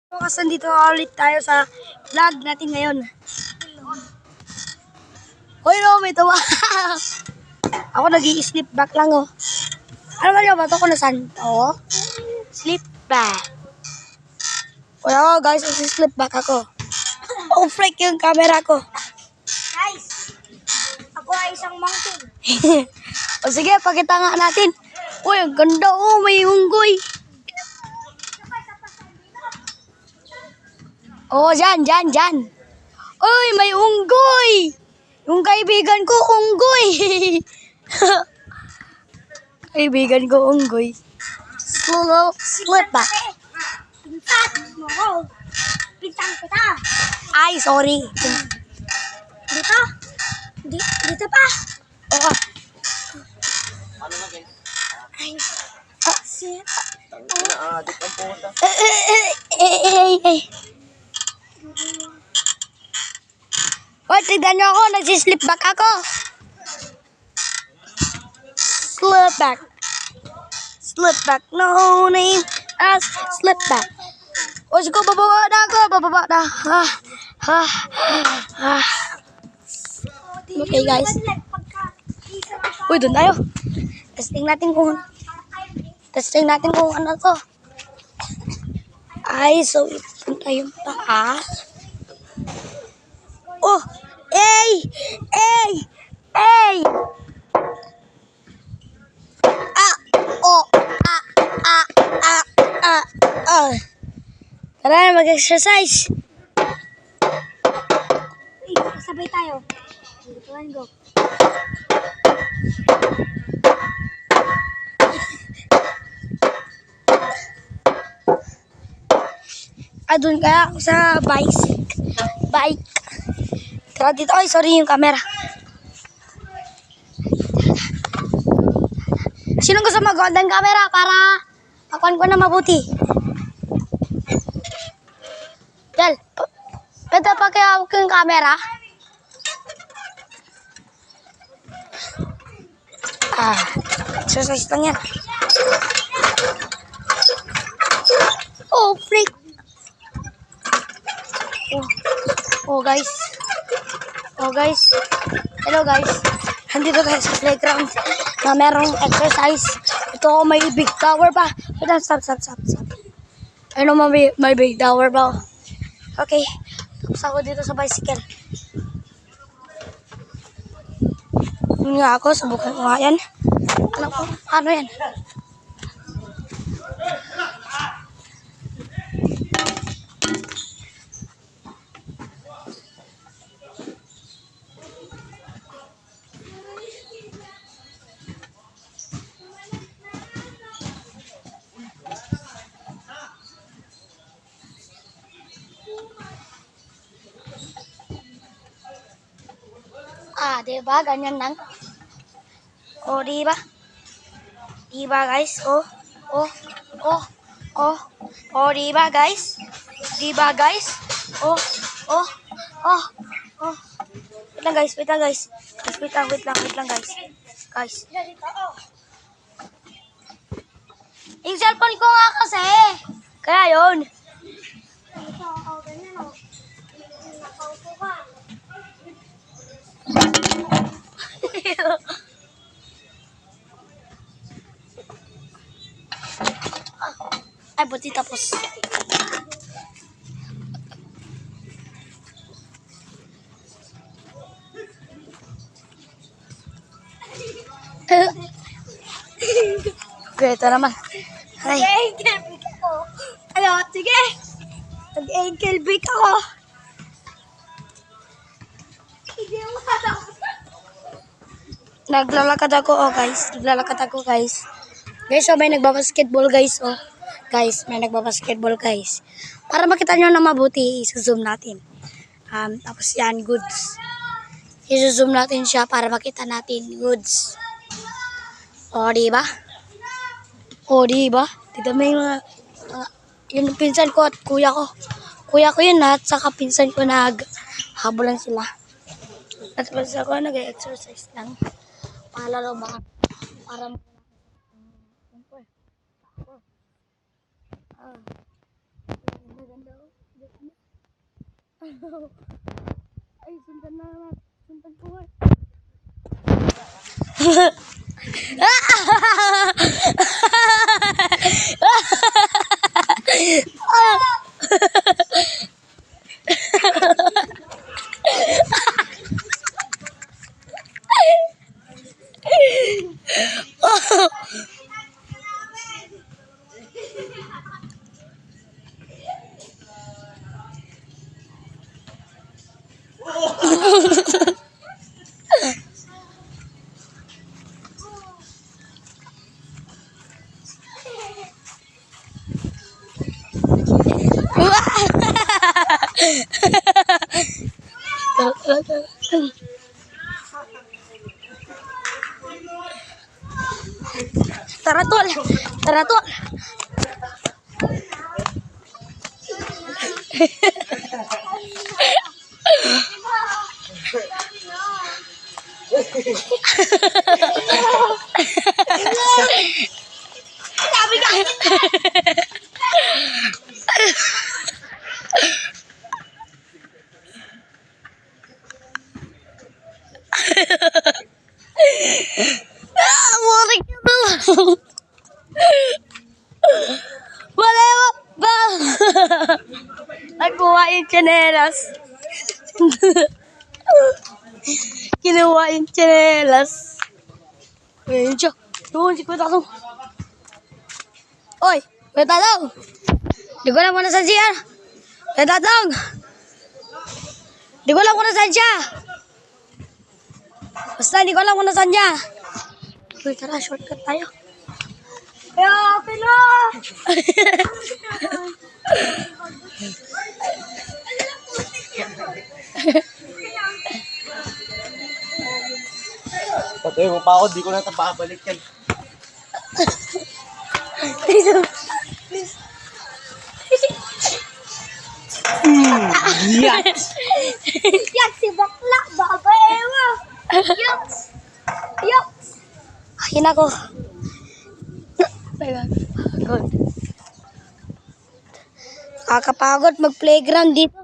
Kasi dito ulit tayo sa vlog natin ngayon. Hoy, no, may tawa. Ako nag-i-sleep back lang, oh. Ano ba yung bato ko na saan? Oh, sleep back. Wala ko, guys, sleep back ako. Oh, freak yung camera ko. Guys, ako ay isang mountain. O sige, pakita nga natin. Uy, ang ganda, oh, may unggoy. Oh, dyan. Uy, may unggoy. Yung kaibigan ko, unggoy. Kaibigan ko, unggoy. Slow, slip back. Pintat mo ko. Pintang kita. Ay, sorry. Dito? Dito pa? Oh, Ay, shit. eh. Hoy, tignan nyo ako. Nagsislip back ako. Slip back. Slip back. No name as slip back. O, sige, bababa na ako. Bababa na. Okay, guys. Uy, doon tayo. Testing natin kung ano to. Ay, so ipunta yung paa. Oh, ay. Tara na, mag-exercise. Sabay tayo. Dito lang, go. Doon kaya ako sa bike. Tara dito. Ay, sorry yung camera. Sino gusto mag-hold ng camera para makuhan ko na mabuti? Del, pwede pa kaya hawak yung camera? Exercise lang yan. Oh, freak. Oh, guys. Hello, guys. Nandito tayo sa playground na merong exercise. Ito, may big tower pa. Wait lang, stop. Ayun, may big tower pa. Okay. Tapos ako dito sa bicycle. Yun nga ako, subukan ko nga yan. Ano yan? Diba? Ganyan lang. Diba? Diba, guys? Diba, guys? Diba, guys? Wait lang, guys. Wait lang, guys. Guys. Yung cellphone ko nga kasi. Kaya yun. Ito, ganyan o. Nakaupo ka. Ay, buti tapos. Okay, ito naman. Ay. Nag-ankle break ako. Ano, sige. Nag-ankle break ako. Hindi mo alam. Naglalakad ako, guys. Guys, so may nagbabasketball, guys, oh. Guys, may nagbabasketball, guys. Para makita nyo na mabuti, i-zoom natin. Tapos yan, goods. I-zoom natin siya para makita natin, goods. Diba? Diba? Tignan mo yung yung pinsan ko at kuya ko. Kuya ko yun at saka pinsan ko naghabulan sila. At tapos ako nag-exercise lang. Para maganda. Ay, sundan na naman. Sundan ko nga. Tara tol. Tara tol. Sabi ka! Murik ka to. Wala ba? Nakuha yung tsinelas. Kinuha yung tsinelas. Ayun siya. Doon si Kuya Tatong. Oy, Kuya Tatong. Di ko alam kung nasaan siya. Kuya Tatong. Di ko alam kung nasaan siya. Basta di ko alam kung nasaan siya. Uy, tara, shortcut tayo. Kaya, pila! Patay mo pa ako, di ko na ito babalik yan. Yes! Yak, si bakla! Babae mo! Yak! Yak! Akin ako. Pagod. Nakakapagod mag-playground dito.